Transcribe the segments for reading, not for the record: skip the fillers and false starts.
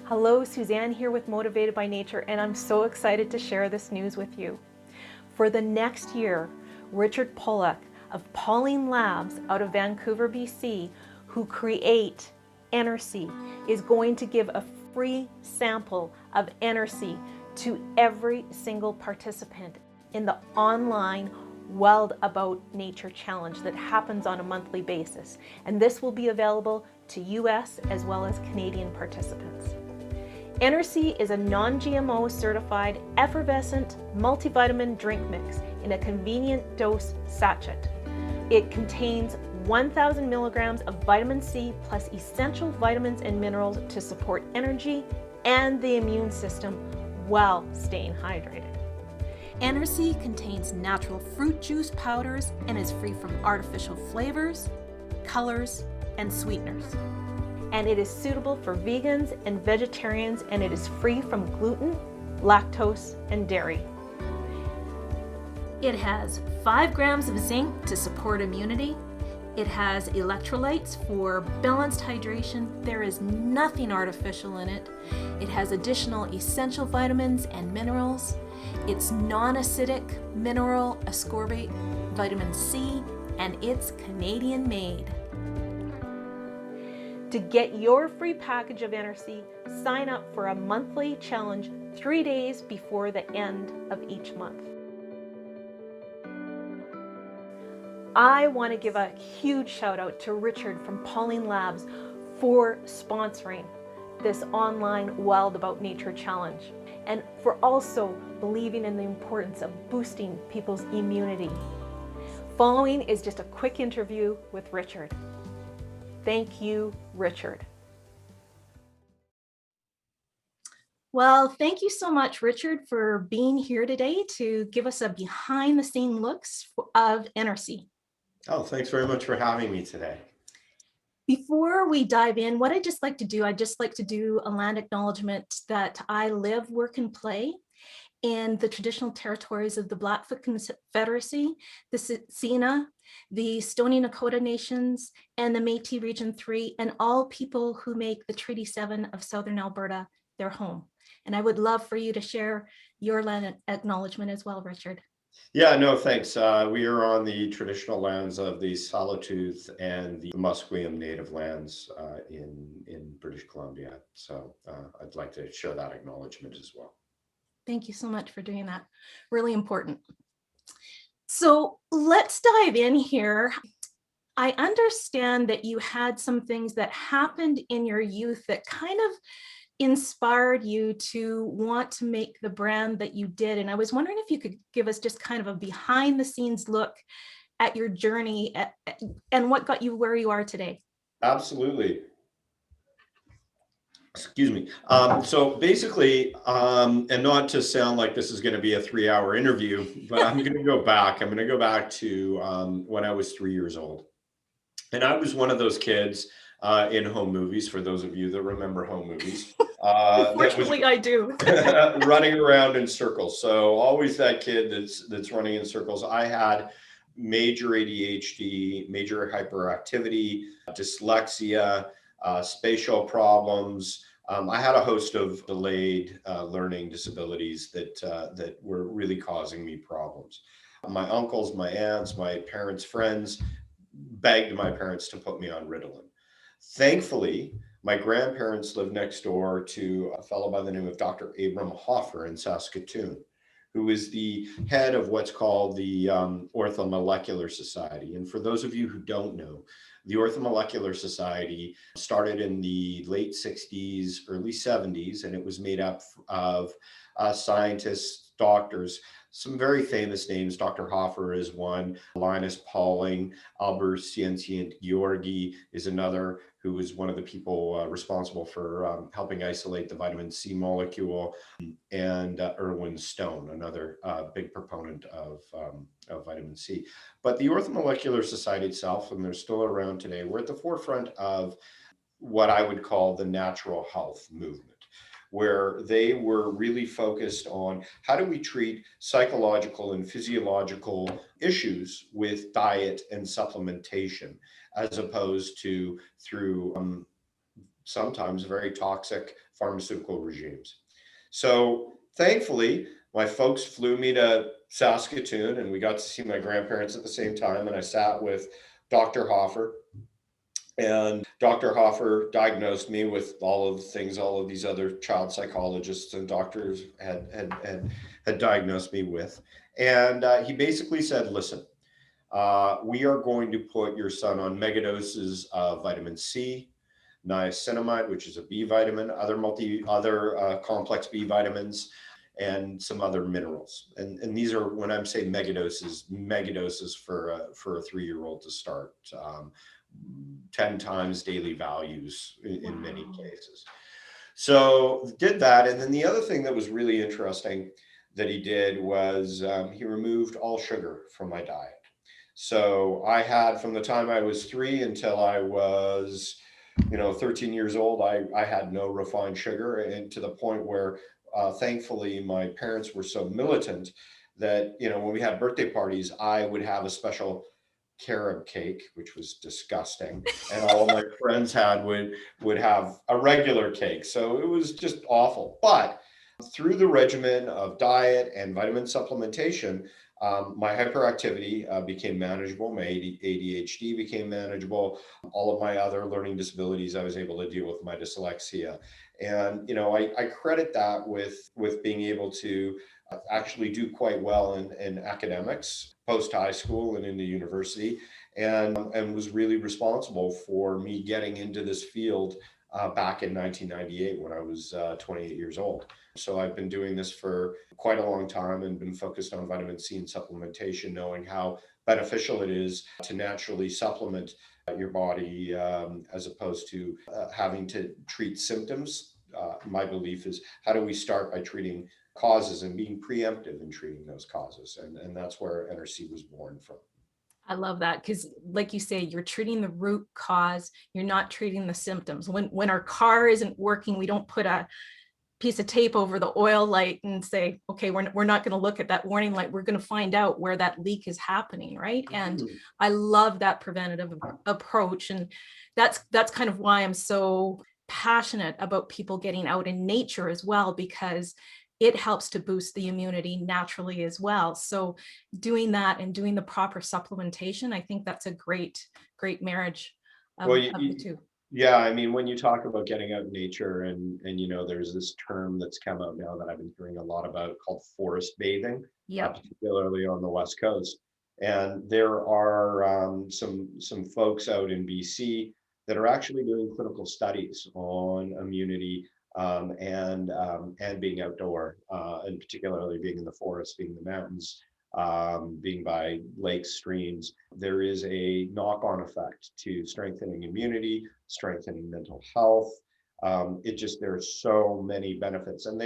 Hello, Suzanne here with Motivated by Nature, and I'm so excited to share this news with you. For the next year, Richard Pollock of Pauling Labs out of Vancouver, BC, who create Energy, is going to give a free sample of Energy to every single participant in the online Wild About Nature Challenge that happens on a monthly basis. And this will be available to US as well as Canadian participants. Energy is a non-GMO certified effervescent multivitamin drink mix in a convenient dose sachet. It contains 1,000 milligrams of vitamin C plus essential vitamins and minerals to support energy and the immune system while staying hydrated. Energy contains natural fruit juice powders and is free from artificial flavors, colors, and sweeteners. And it is suitable for vegans and vegetarians, and it is free from gluten, lactose, and dairy. It has 5 grams of zinc to support immunity. It has electrolytes for balanced hydration. There is nothing artificial in it. It has additional essential vitamins and minerals. It's non-acidic mineral ascorbate vitamin C, and it's Canadian made. To get your free package of Energy, sign up for a monthly challenge 3 days before the end of each month. I want to give a huge shout out to Richard from Pauling Labs for sponsoring this online Wild About Nature challenge, and for also believing in the importance of boosting people's immunity. Following is just a quick interview with Richard. Thank you, Richard. Well, thank you so much, Richard, for being here today to give us a behind-the-scene looks of Energy. Oh, thanks very much for having me today. Before we dive in, what I'd just like to do a land acknowledgement that I live, work, and play in the traditional territories of the Blackfoot Confederacy, the Tsuut'ina, the Stoney Nakoda Nations, and the Métis Region 3, and all people who make the Treaty 7 of Southern Alberta their home. And I would love for you to share your land acknowledgement as well, Richard. Yeah, no, thanks. We are on the traditional lands of the Tsleil-Waututh and the Musqueam Native lands in British Columbia. So I'd like to share that acknowledgement as well. Thank you so much for doing that. Really important. So let's dive in here. I understand that you had some things that happened in your youth that kind of inspired you to want to make the brand that you did. And I was wondering if you could give us just kind of a behind the scenes look at your journey and what got you where you are today. Absolutely. Excuse me. So basically, and not to sound like this is going to be a 3-hour interview, but I'm going to go back. I'm going to go back to when I was 3 years old. And I was one of those kids in home movies, for those of you that remember home movies. Unfortunately, I do. Running around in circles. So always that kid that's running in circles. I had major ADHD, major hyperactivity, dyslexia, spatial problems. I had a host of delayed learning disabilities that were really causing me problems. My uncles, my aunts, my parents' friends begged my parents to put me on Ritalin. Thankfully, my grandparents lived next door to a fellow by the name of Dr. Abram Hoffer in Saskatoon, who is the head of what's called the Orthomolecular Society. And for those of you who don't know, the Orthomolecular Society started in the late 60s, early 70s, and it was made up of scientists, doctors, some very famous names. Dr. Hoffer is one, Linus Pauling, Albert Ciencient-Gheorghi is another, who was one of the people responsible for helping isolate the vitamin C molecule, and Irwin Stone, another big proponent of vitamin C. But the Orthomolecular Society itself, and they're still around today, we're at the forefront of what I would call the natural health movement, where they were really focused on how do we treat psychological and physiological issues with diet and supplementation, as opposed to through sometimes very toxic pharmaceutical regimes. So thankfully, my folks flew me to Saskatoon and we got to see my grandparents at the same time. And I sat with Dr. Hoffer, and Dr. Hoffer diagnosed me with all of the things all of these other child psychologists and doctors had diagnosed me with. And he basically said, listen, we are going to put your son on megadoses of vitamin C, niacinamide, which is a B vitamin, other complex B vitamins, and some other minerals. And these are, when I'm saying megadoses for a 3-year-old to start. 10 times daily values in many cases. So did that. And then the other thing that was really interesting that he did was he removed all sugar from my diet. So I had, from the time I was 3 until I was 13 years old, I had no refined sugar, and to the point where thankfully my parents were so militant that when we had birthday parties, I would have a special carob cake, which was disgusting, and all of my friends would have a regular cake. So it was just awful. But through the regimen of diet and vitamin supplementation, my hyperactivity became manageable. My ADHD became manageable. All of my other learning disabilities, I was able to deal with my dyslexia. And I credit that with being able to actually do quite well in academics post high school and into university, and was really responsible for me getting into this field back in 1998 when I was 28 years old. So I've been doing this for quite a long time and been focused on vitamin C and supplementation, knowing how beneficial it is to naturally supplement your body as opposed to having to treat symptoms. My belief is, how do we start by treating causes and being preemptive in treating those causes? And that's where NRC was born from. I love that, because like you say, you're treating the root cause, you're not treating the symptoms. When our car isn't working, we don't put a piece of tape over the oil light and say, okay, we're not going to look at that warning light. We're going to find out where that leak is happening, right? And I love that preventative approach. And that's kind of why I'm so passionate about people getting out in nature as well, because it helps to boost the immunity naturally as well. So doing that and doing the proper supplementation, I think that's a great marriage of the two. Yeah, I mean, when you talk about getting out in nature, and there's this term that's come out now that I've been hearing a lot about called forest bathing, particularly on the West Coast. And there are some folks out in BC that are actually doing clinical studies on immunity and being outdoor, and particularly being in the forest, being in the mountains, being by lakes, streams. There is a knock-on effect to strengthening immunity, strengthening mental health. There are so many benefits, and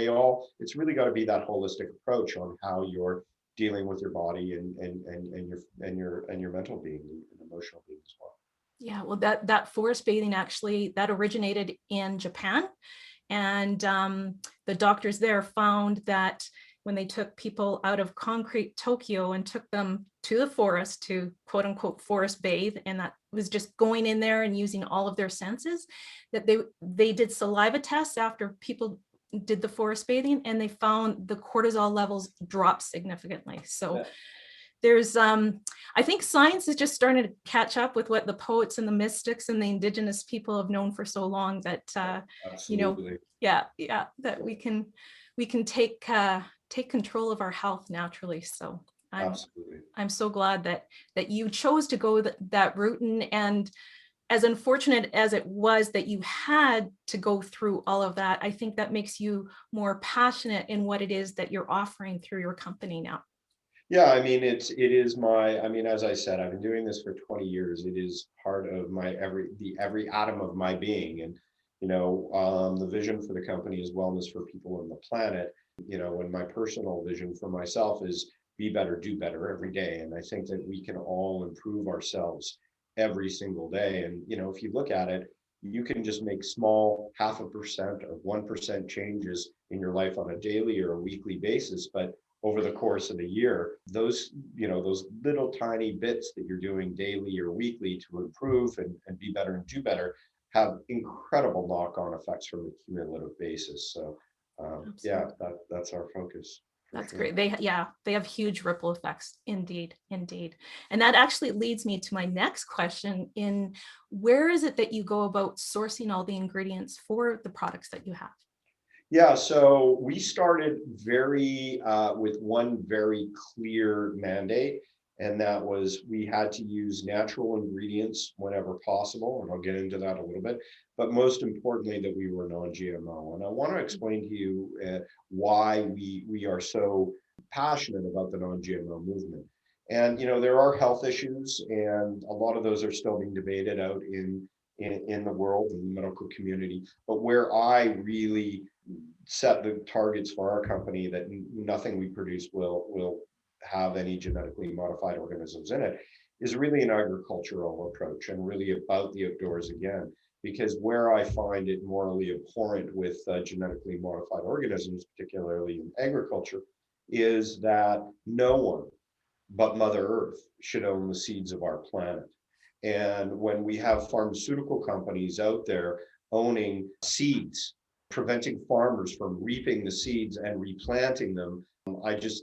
it's really got to be that holistic approach on how you're dealing with your body and your mental being and emotional being as well. Yeah, well, that forest bathing actually, that originated in Japan. And the doctors there found that when they took people out of concrete Tokyo and took them to the forest to quote unquote forest bathe, and that was just going in there and using all of their senses, that they did saliva tests after people did the forest bathing, and they found the cortisol levels dropped significantly. So there's I think science is just starting to catch up with what the poets and the mystics and the indigenous people have known for so long, that Absolutely. That we can take control of our health naturally. So I'm so glad that you chose to go that route, and as unfortunate as it was that you had to go through all of that, I think that makes you more passionate in what it is that you're offering through your company now. Yeah, I mean, as I said, I've been doing this for 20 years. It is part of every atom of my being. And, the vision for the company is wellness for people on the planet, and my personal vision for myself is be better, do better every day. And I think that we can all improve ourselves every single day. And, if you look at it, you can just make small 0.5% or 1% changes in your life on a daily or a weekly basis. But over the course of the year, those little tiny bits that you're doing daily or weekly to improve and be better and do better have incredible knock-on effects from a cumulative basis. So yeah, that's our focus. That's Sure. great. They have huge ripple effects. Indeed, indeed. And that actually leads me to my next question in where is it that you go about sourcing all the ingredients for the products that you have? Yeah, so we started with one very clear mandate, and that was we had to use natural ingredients whenever possible, and I'll get into that a little bit. But most importantly, that we were non-GMO. And I want to explain to you why we are so passionate about the non-GMO movement. And there are health issues, and a lot of those are still being debated out in the world, in the medical community. But where I really set the targets for our company that nothing we produce will have any genetically modified organisms in it is really an agricultural approach and really about the outdoors again. Because where I find it morally abhorrent with genetically modified organisms, particularly in agriculture, is that no one but Mother Earth should own the seeds of our planet. And when we have pharmaceutical companies out there owning seeds, preventing farmers from reaping the seeds and replanting them,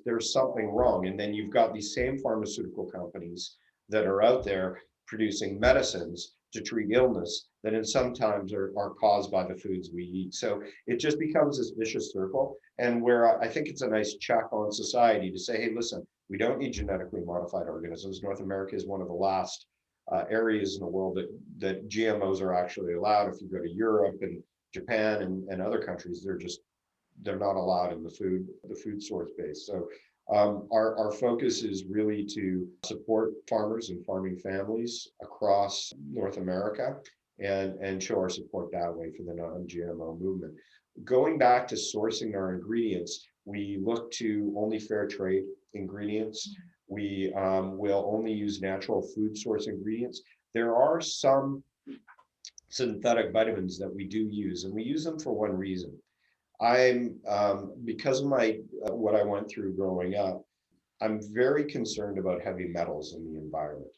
there's something wrong. And then you've got these same pharmaceutical companies that are out there producing medicines to treat illness that in sometimes are caused by the foods we eat. So it just becomes this vicious circle. And where I think it's a nice check on society to say, hey, listen, we don't need genetically modified organisms. North America is one of the last areas in the world that GMOs are actually allowed. If you go to Europe and Japan and other countries, they're not allowed in the food source base. So our focus is really to support farmers and farming families across North America and show our support that way for the non-GMO movement. Going back to sourcing our ingredients, we look to only fair trade ingredients. We will only use natural food source ingredients. There are some synthetic vitamins that we do use, and we use them for one reason. Because of what I went through growing up, I'm very concerned about heavy metals in the environment.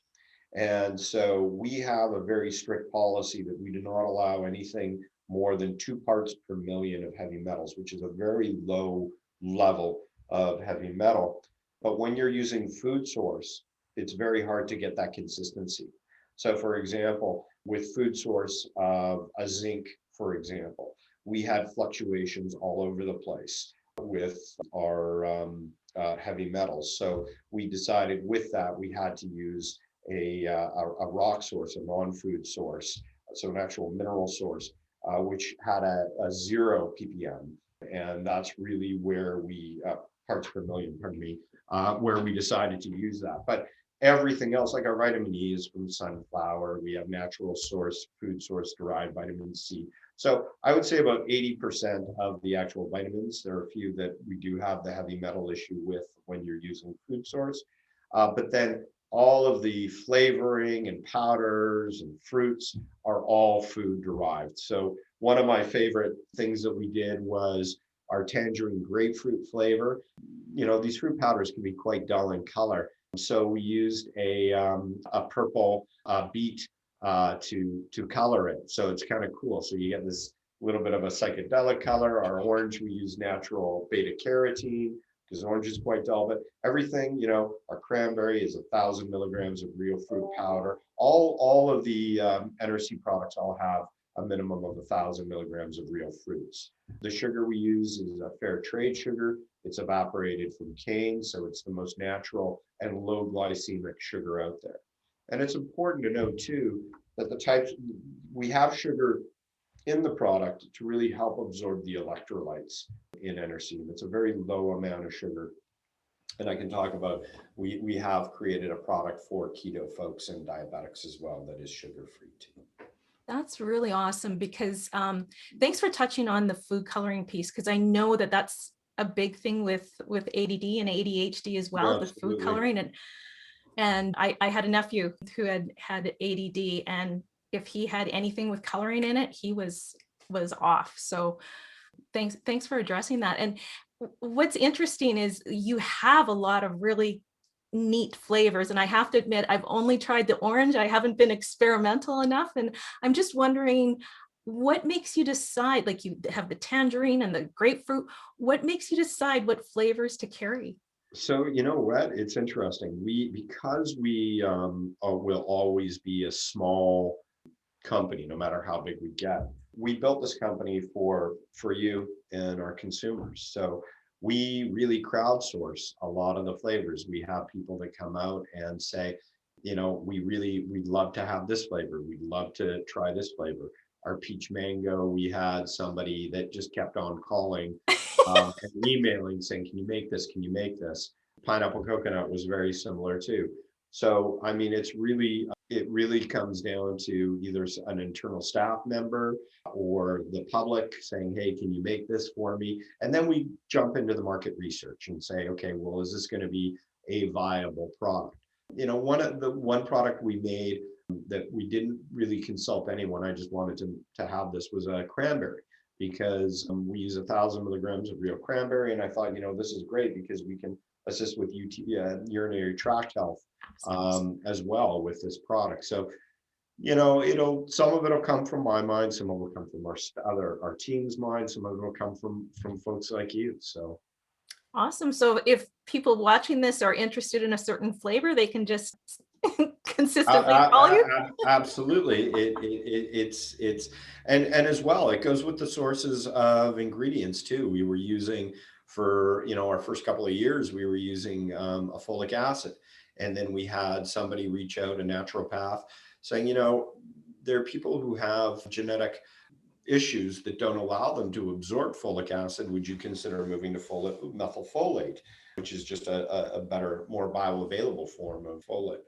And so we have a very strict policy that we do not allow anything more than 2 parts per million of heavy metals, which is a very low level of heavy metal. But when you're using food source, it's very hard to get that consistency. So for example, with food source of a zinc, for example, we had fluctuations all over the place with our heavy metals. So we decided with that, we had to use a rock source, a non-food source, so an actual mineral source, which had a 0 ppm. And that's really where parts per million, pardon me, where we decided to use that. But everything else, like our vitamin E is from sunflower. We have natural food source derived vitamin C. So I would say about 80% of the actual vitamins. There are a few that we do have the heavy metal issue with when you're using food source. But then all of the flavoring and powders and fruits are all food derived. So one of my favorite things that we did was our tangerine grapefruit flavor. These fruit powders can be quite dull in color. So we used a purple beet to color it. So it's kind of cool. So you get this little bit of a psychedelic color. Our orange, we use natural beta carotene because orange is quite dull, but everything, our cranberry is 1,000 milligrams of real fruit powder. All of the NRC products all have a minimum of 1,000 milligrams of real fruits. The sugar we use is a fair trade sugar. It's evaporated from cane, so it's the most natural and low glycemic sugar out there. And it's important to know too that we have sugar in the product to really help absorb the electrolytes in NRC. It's a very low amount of sugar. And I can talk about, we have created a product for keto folks and diabetics as well that is sugar-free too. That's really awesome because thanks for touching on the food coloring piece, because I know that that's a big thing with ADD and ADHD as well, the food coloring. And I had a nephew who had ADD, and if he had anything with coloring in it, he was off. So thanks for addressing that. And what's interesting is you have a lot of really neat flavors. And I have to admit, I've only tried the orange. I haven't been experimental enough. And I'm just wondering, what makes you decide, like you have the tangerine and the grapefruit, what makes you decide what flavors to carry? So you know what? It's interesting. Because we will always be a small company, no matter how big we get. We built this company for you and our consumers. So we really crowdsource a lot of the flavors. We have people that come out and say, we'd love to have this flavor. We'd love to try this flavor. Our peach mango, we had somebody that just kept on calling and emailing saying, can you make this? Can you make this? Pineapple coconut was very similar too. So, I mean, it really comes down to either an internal staff member or the public saying, hey, can you make this for me? And then we jump into the market research and say, okay, well, is this going to be a viable product? One product we made that we didn't really consult anyone, I just wanted to have this, was a cranberry, because we use 1,000 milligrams of real cranberry. And I thought, this is great because we can assist with urinary tract health as well with this product. So, some of it'll come from my mind, some of it will come from our team's mind, some of it will come from folks like you. So Awesome. So if people watching this are interested in a certain flavor, they can just consistently call you? absolutely. It's and as well, it goes with the sources of ingredients too. We were using for our first couple of years, we were using a folic acid, and then we had somebody reach out, a naturopath, saying, there are people who have genetic issues that don't allow them to absorb folic acid. Would you consider moving to methylfolate, which is just a better, more bioavailable form of folate?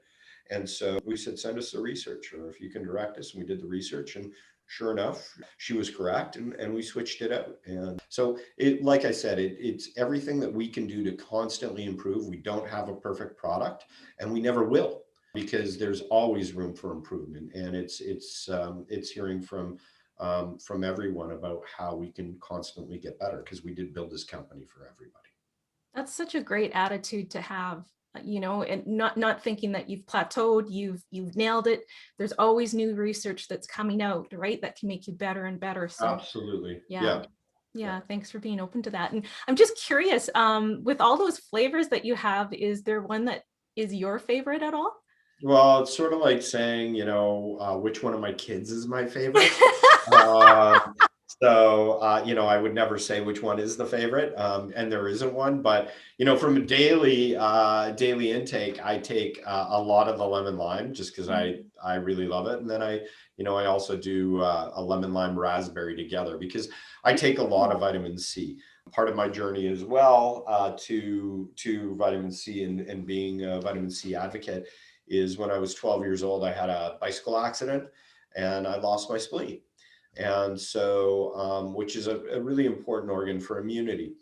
And so we said, send us the research, or if you can direct us. And we did the research, and sure enough, she was correct, and we switched it out. And so like I said, it's everything that we can do to constantly improve. We don't have a perfect product, and we never will, because there's always room for improvement. And it's hearing from everyone about how we can constantly get better, because we did build this company for everybody. That's such a great attitude to have, and not thinking that you've plateaued, you've nailed it. There's always new research that's coming out, right? That can make you better and better. So Absolutely. yeah. Thanks for being open to that. And I'm just curious, with all those flavors that you have, is there one that is your favorite at all? Well, it's sort of like saying, which one of my kids is my favorite. I would never say which one is the favorite, and there isn't one. But from a daily intake, I take a lot of the lemon lime, just because I really love it, and then I also do a lemon lime raspberry together, because I take a lot of vitamin C. Part of my journey as well to vitamin C and being a vitamin C advocate is when I was 12 years old, I had a bicycle accident and I lost my spleen. And so, which is a really important organ for immunity.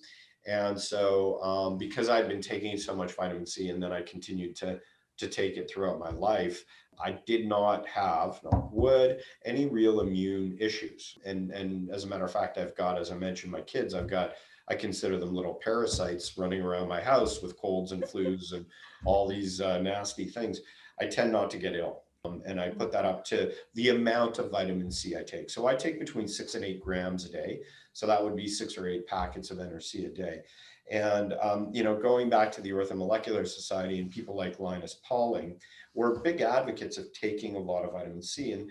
And so, because I'd been taking so much vitamin C, and then I continued to take it throughout my life, I did not have, knock wood, any real immune issues. And as a matter of fact, I've got, as I mentioned, my kids, I consider them little parasites running around my house with colds and flus and all these nasty things. I tend not to get ill. And I put that up to the amount of vitamin C I take. So I take between 6 and 8 grams a day. So that would be 6 or 8 packets of NRC a day. And, going back to the Orthomolecular Society and people like Linus Pauling, we're big advocates of taking a lot of vitamin C. And,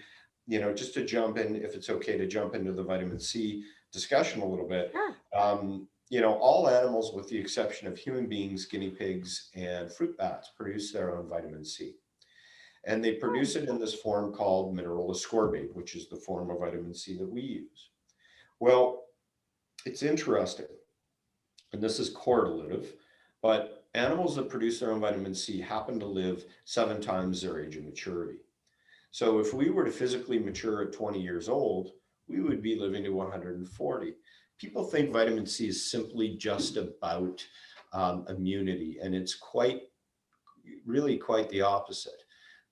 just to jump in, if it's okay to jump into the vitamin C discussion a little bit, all animals, with the exception of human beings, guinea pigs, and fruit bats, produce their own vitamin C. And they produce it in this form called mineral ascorbate, which is the form of vitamin C that we use. Well, it's interesting, and this is correlative, but animals that produce their own vitamin C happen to live 7 times their age of maturity. So if we were to physically mature at 20 years old, we would be living to 140. People think vitamin C is simply just about immunity, and it's really quite the opposite.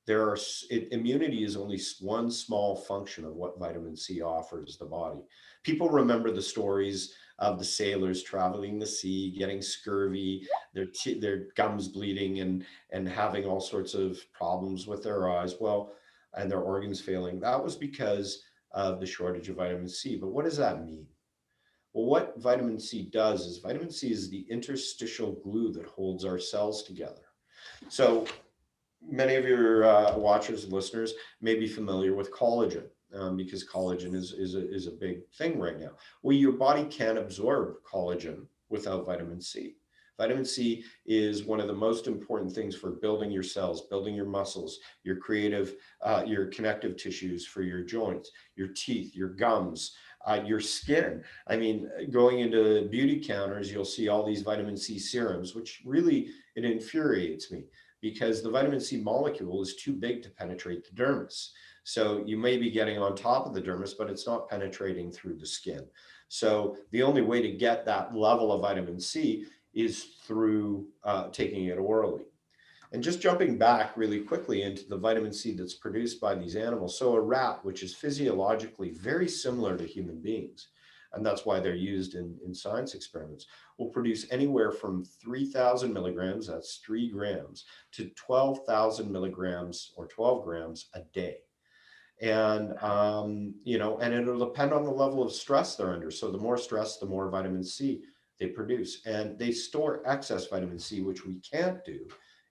immunity is only one small function of what vitamin C offers the body. People remember the stories of the sailors traveling the sea, getting scurvy, their gums bleeding, and having all sorts of problems with their eyes, well, and their organs failing. That was because of the shortage of vitamin C. But what does that mean? Well, what vitamin C does is vitamin C is the interstitial glue that holds our cells together. So many of your watchers and listeners may be familiar with collagen, because collagen is a big thing right now. Well, your body can't absorb collagen without vitamin C. Vitamin C is one of the most important things for building your cells, building your muscles, your connective tissues for your joints, your teeth, your gums, your skin. I mean, going into beauty counters, you'll see all these vitamin C serums, which really, it infuriates me, because the vitamin C molecule is too big to penetrate the dermis. So you may be getting on top of the dermis, but it's not penetrating through the skin. So the only way to get that level of vitamin C is through taking it orally. And just jumping back really quickly into the vitamin C that's produced by these animals. So a rat, which is physiologically very similar to human beings, and that's why they're used in science experiments, will produce anywhere from 3,000 milligrams, that's 3 grams, to 12,000 milligrams or 12 grams a day. And, and it'll depend on the level of stress they're under. So the more stress, the more vitamin C they produce. And they store excess vitamin C, which we can't do,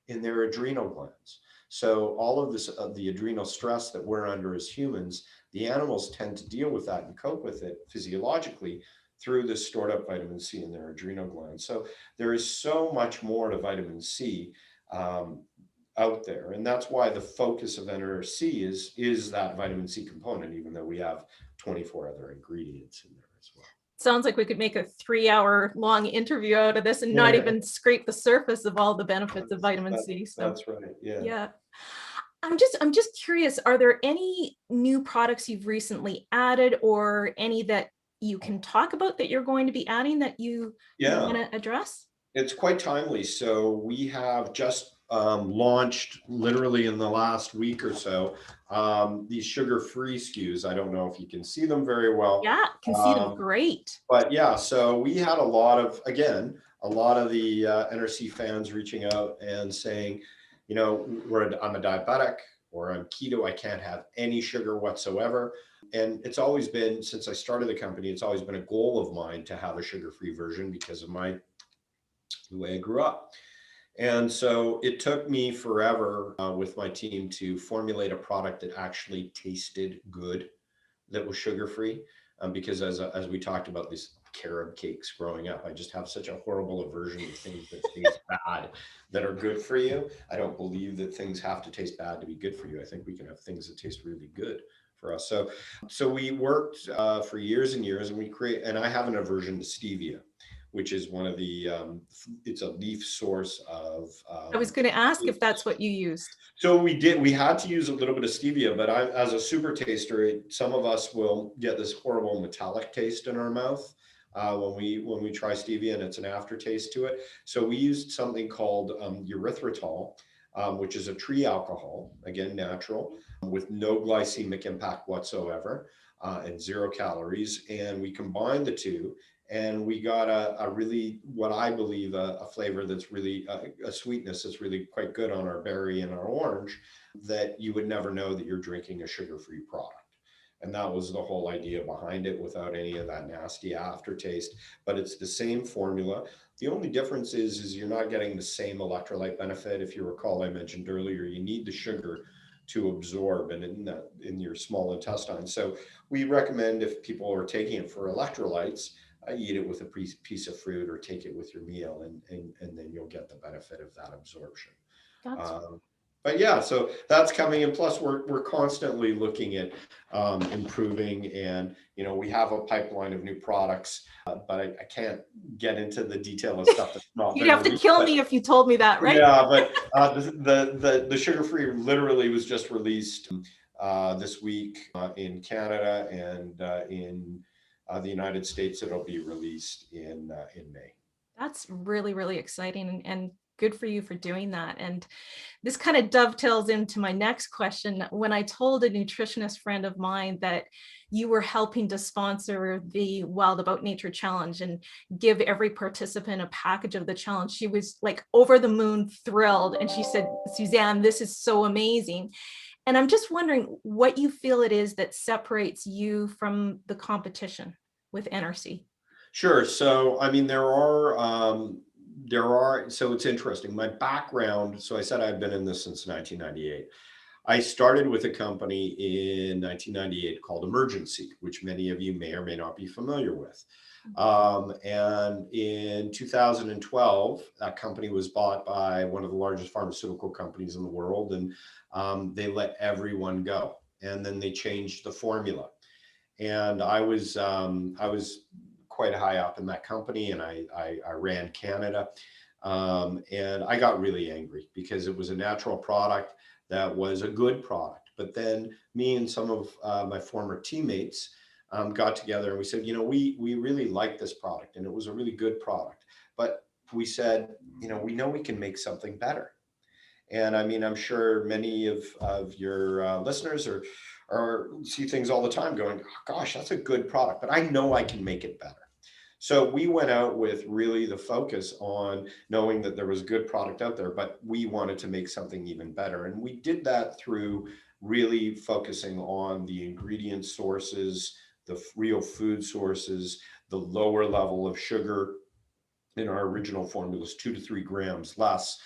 in their adrenal glands. So all of this, the adrenal stress that we're under as humans, the animals tend to deal with that and cope with it physiologically through this stored up vitamin C in their adrenal glands. So there is so much more to vitamin C out there. And that's why the focus of NRC is that vitamin C component, even though we have 24 other ingredients in there as well. Sounds like we could make a 3-hour long interview out of this and not even scrape the surface of all the benefits of vitamin C. So that's right. Yeah. I'm just curious, are there any new products you've recently added, or any that you can talk about that you're going to be adding that you want to address? It's quite timely. So we have just launched literally in the last week or so these sugar-free SKUs. I don't know if you can see them very well. Yeah, can see them great. But yeah, so we had a lot of the NRC fans reaching out and saying, I'm a diabetic, or I'm keto, I can't have any sugar whatsoever. And it's always been, since I started the company, it's always been a goal of mine to have a sugar-free version because of the way I grew up. And so it took me forever with my team to formulate a product that actually tasted good, that was sugar-free. Because as we talked about these carob cakes growing up, I just have such a horrible aversion to things that taste bad that are good for you. I don't believe that things have to taste bad to be good for you. I think we can have things that taste really good for us. So we worked for years and years, and I have an aversion to stevia, which is one of the, it's a leaf source of. I was going to ask if that's what you used. So we had to use a little bit of stevia, but as a super taster, some of us will get this horrible metallic taste in our mouth when we try stevia, and it's an aftertaste to it. So we used something called erythritol, which is a tree alcohol, again, natural, with no glycemic impact whatsoever, and 0 calories. And we combined the two, and we got a really, what I believe, a flavor that's really, a sweetness that's really quite good on our berry and our orange, that you would never know that you're drinking a sugar-free product. And that was the whole idea behind it, without any of that nasty aftertaste. But it's the same formula. The only difference is you're not getting the same electrolyte benefit. If you recall, I mentioned earlier, you need the sugar to absorb and in your small intestine. So we recommend, if people are taking it for electrolytes, eat it with a piece of fruit or take it with your meal, and then you'll get the benefit of that absorption. But yeah, so that's coming. And plus we're constantly looking at improving, and we have a pipeline of new products, but I can't get into the detail of stuff that's not. You'd have to kill me if you told me that, right? Yeah, but the sugar-free literally was just released this week in Canada, and in the United States it'll be released in May. That's really, really exciting. And good for you for doing that. And this kind of dovetails into my next question. When I told a nutritionist friend of mine that you were helping to sponsor the Wild About Nature Challenge and give every participant a package of the challenge, she was like over the moon thrilled. And she said, Suzanne, this is so amazing. And I'm just wondering what you feel it is that separates you from the competition with NRC. Sure. So, I mean, so it's interesting. My background, so I said I've been in this since 1998. I started with a company in 1998 called Emergency, which many of you may or may not be familiar with. And in 2012, that company was bought by one of the largest pharmaceutical companies in the world, and they let everyone go. And then they changed the formula. And I was quite high up in that company, and I ran Canada. And I got really angry because it was a natural product that was a good product. But then me and some of my former teammates got together and we said, we really like this product, and it was a really good product. But we said, we know we can make something better. And I mean, I'm sure many of your listeners or see things all the time going, oh, gosh, that's a good product, but I know I can make it better. So we went out with really the focus on knowing that there was a good product out there, but we wanted to make something even better. And we did that through really focusing on the ingredient sources, the real food sources, the lower level of sugar in our original formulas, 2 to 3 grams less.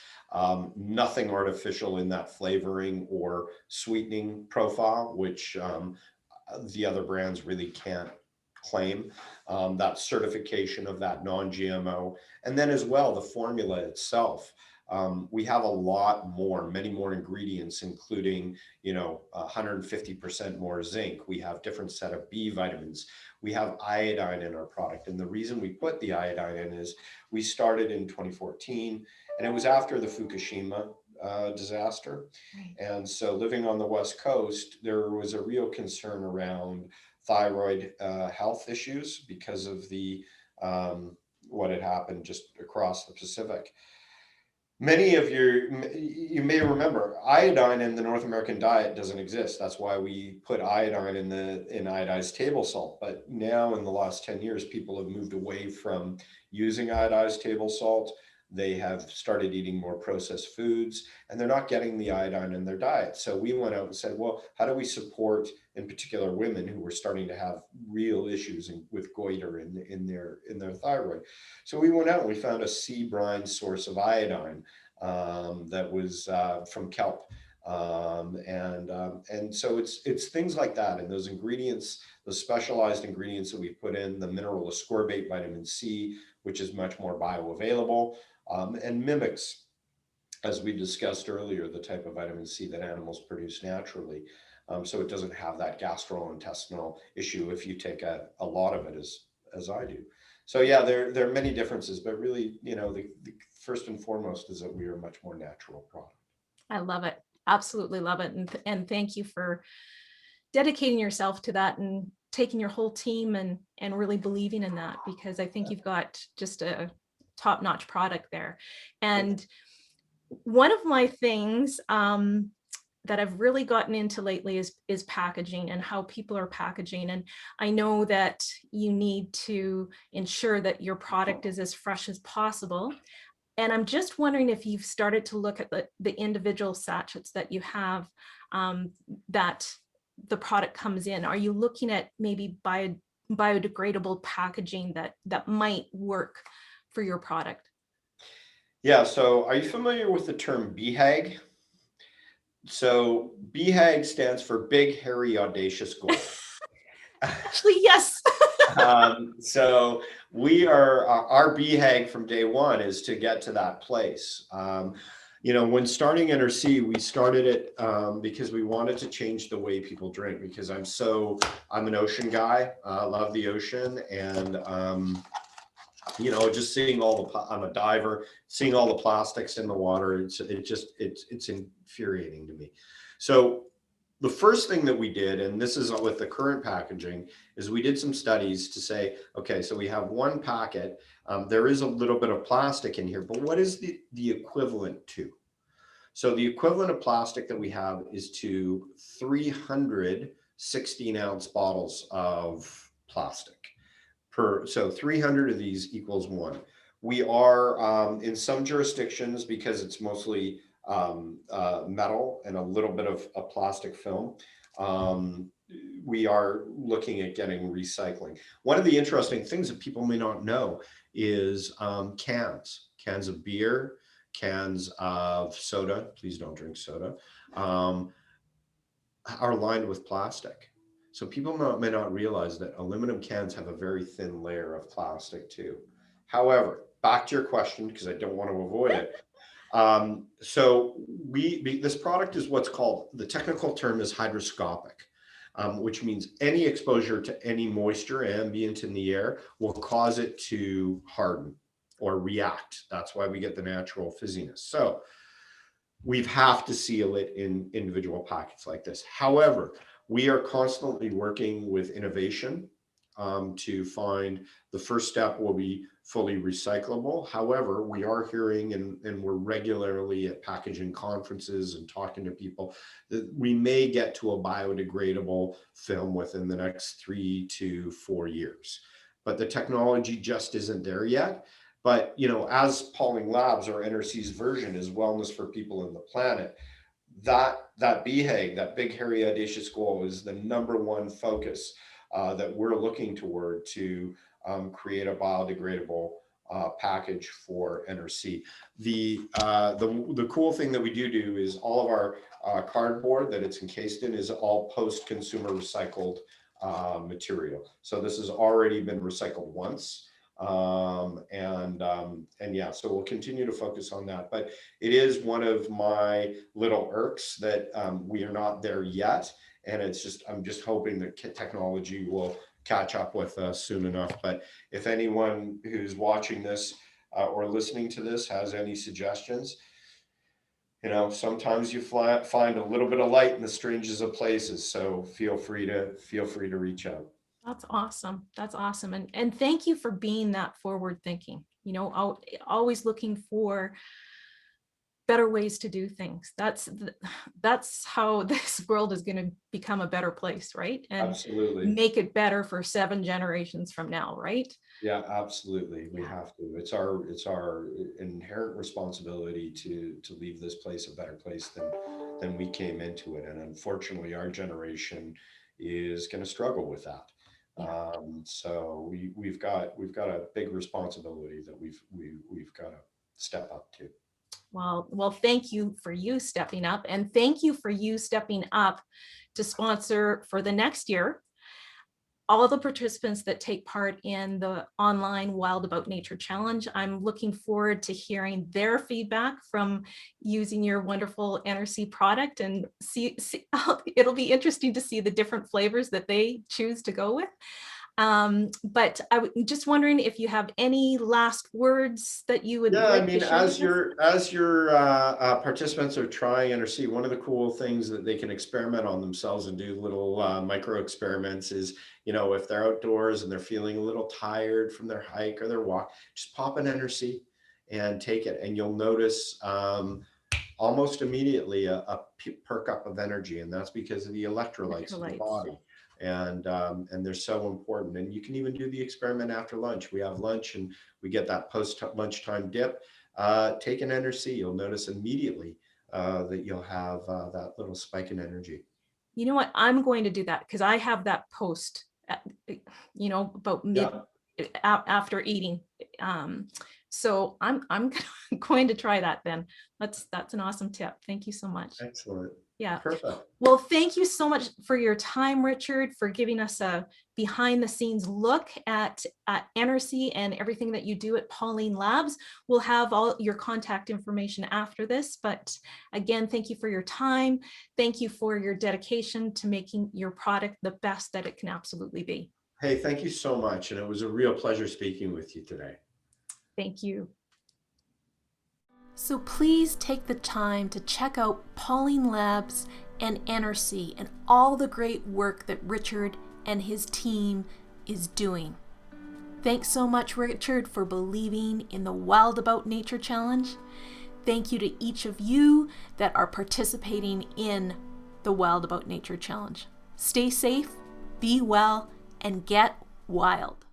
Nothing artificial in that flavoring or sweetening profile, which the other brands really can't claim. That certification of that non-GMO. And then as well, the formula itself. We have a lot more, many more ingredients, including, 150% more zinc. We have different set of B vitamins. We have iodine in our product. And the reason we put the iodine in is we started in 2014, and it was after the Fukushima disaster. Right. And so living on the West Coast, there was a real concern around thyroid health issues because of the what had happened just across the Pacific. Many of you may remember iodine in the North American diet doesn't exist. That's why we put iodine in iodized table salt. But now in the last 10 years, people have moved away from using iodized table salt. They have started eating more processed foods, and they're not getting the iodine in their diet. So we went out and said, well, how do we support, in particular, women who were starting to have real issues with goiter in their thyroid? So we went out and we found a sea brine source of iodine that was from kelp. And so it's things like that. And those ingredients, the specialized ingredients that we put in, the mineral ascorbate vitamin C, which is much more bioavailable, and mimics, as we discussed earlier, the type of vitamin C that animals produce naturally. So it doesn't have that gastrointestinal issue if you take a lot of it as I do. So yeah, there are many differences, but really, the first and foremost is that we are a much more natural product. I love it. Absolutely love it. And thank you for dedicating yourself to that and taking your whole team and really believing in that, because I think you've got just a top-notch product there. And one of my things that I've really gotten into lately is packaging and how people are packaging. And I know that you need to ensure that your product is as fresh as possible. And I'm just wondering if you've started to look at the individual sachets that you have that the product comes in. Are you looking at maybe biodegradable packaging that might work for your product? Yeah, so are you familiar with the term BHAG? So BHAG stands for Big, Hairy, Audacious Goal. Actually, yes. So our BHAG from day one is to get to that place. When starting NRC, we started it because we wanted to change the way people drink, because I'm an ocean guy. I love the ocean, and just seeing I'm a diver, seeing all the plastics in the water, it's infuriating to me. So The first thing that we did, and this is with the current packaging, is we did some studies to say, okay, so we have one packet. There is a little bit of plastic in here, but what is the equivalent to? So the equivalent of plastic that we have is to 300 16-ounce bottles of plastic so 300 of these equals one. We are in some jurisdictions, because it's mostly metal and a little bit of a plastic film, we are looking at getting recycling. One of the interesting things that people may not know is cans of beer, cans of soda, please don't drink soda, are lined with plastic. So people may not realize that aluminum cans have a very thin layer of plastic too. However, back to your question, because I don't want to avoid it. So this product is what's called, the technical term is hygroscopic, which means any exposure to any moisture ambient in the air will cause it to harden or react. That's why we get the natural fizziness. So we have to seal it in individual packets like this. However, we are constantly working with innovation to find the first step will be fully recyclable. However, we are hearing and we're regularly at packaging conferences and talking to people that we may get to a biodegradable film within the next 3 to 4 years. But the technology just isn't there yet. But, you know, as Pauling Labs or NRC's version is wellness for people in the planet, that BHAG, that big, hairy, audacious goal, is the #1 focus that we're looking toward to create a biodegradable package for NRC. The cool thing that we do is all of our cardboard that it's encased in is all post-consumer recycled material. So this has already been recycled once. And yeah, so we'll continue to focus on that, but it is one of my little irks that we are not there yet. And I'm just hoping that technology will catch up with us soon enough. But if anyone who's watching this or listening to this has any suggestions, you know, sometimes you find a little bit of light in the strangest of places. So feel free to reach out. That's awesome. That's awesome. And thank you for being that forward thinking, you know, always looking for better ways to do things. That's how this world is going to become a better place, right? And absolutely make it better for 7 generations from now, right? Yeah, absolutely. We have to. It's our inherent responsibility to leave this place a better place than we came into it. And unfortunately, our generation is going to struggle with that. Yeah. So we've got a big responsibility that we've got to step up to. Well, thank you for you stepping up, and thank you for you stepping up to sponsor for the next year all the participants that take part in the online Wild About Nature Challenge. I'm looking forward to hearing their feedback from using your wonderful NRC product, and see it'll be interesting to see the different flavors that they choose to go with. But I'm just wondering if you have any last words that you would like to share. As your participants are trying NRC, one of the cool things that they can experiment on themselves and do little micro experiments is, you know, if they're outdoors and they're feeling a little tired from their hike or their walk, just pop an NRC and take it, and you'll notice almost immediately a perk up of energy, and that's because of the electrolytes in the body. And they're so important. And you can even do the experiment after lunch. We have lunch and we get that post lunchtime dip. Take an NRC, you'll notice immediately that you'll have that little spike in energy. You know what? I'm going to do that because I have that post, you know, about after eating. So I'm going to try that then. That's an awesome tip. Thank you so much. Excellent. Yeah. Perfect. Well, thank you so much for your time, Richard, for giving us a behind the scenes look at NRC and everything that you do at Pauling Labs. We'll have all your contact information after this, but again, thank you for your time. Thank you for your dedication to making your product the best that it can absolutely be. Hey, thank you so much. And it was a real pleasure speaking with you today. Thank you. So please take the time to check out Pauling Labs and NRC and all the great work that Richard and his team is doing. Thanks so much, Richard, for believing in the Wild About Nature Challenge. Thank you to each of you that are participating in the Wild About Nature Challenge. Stay safe, be well, and get wild.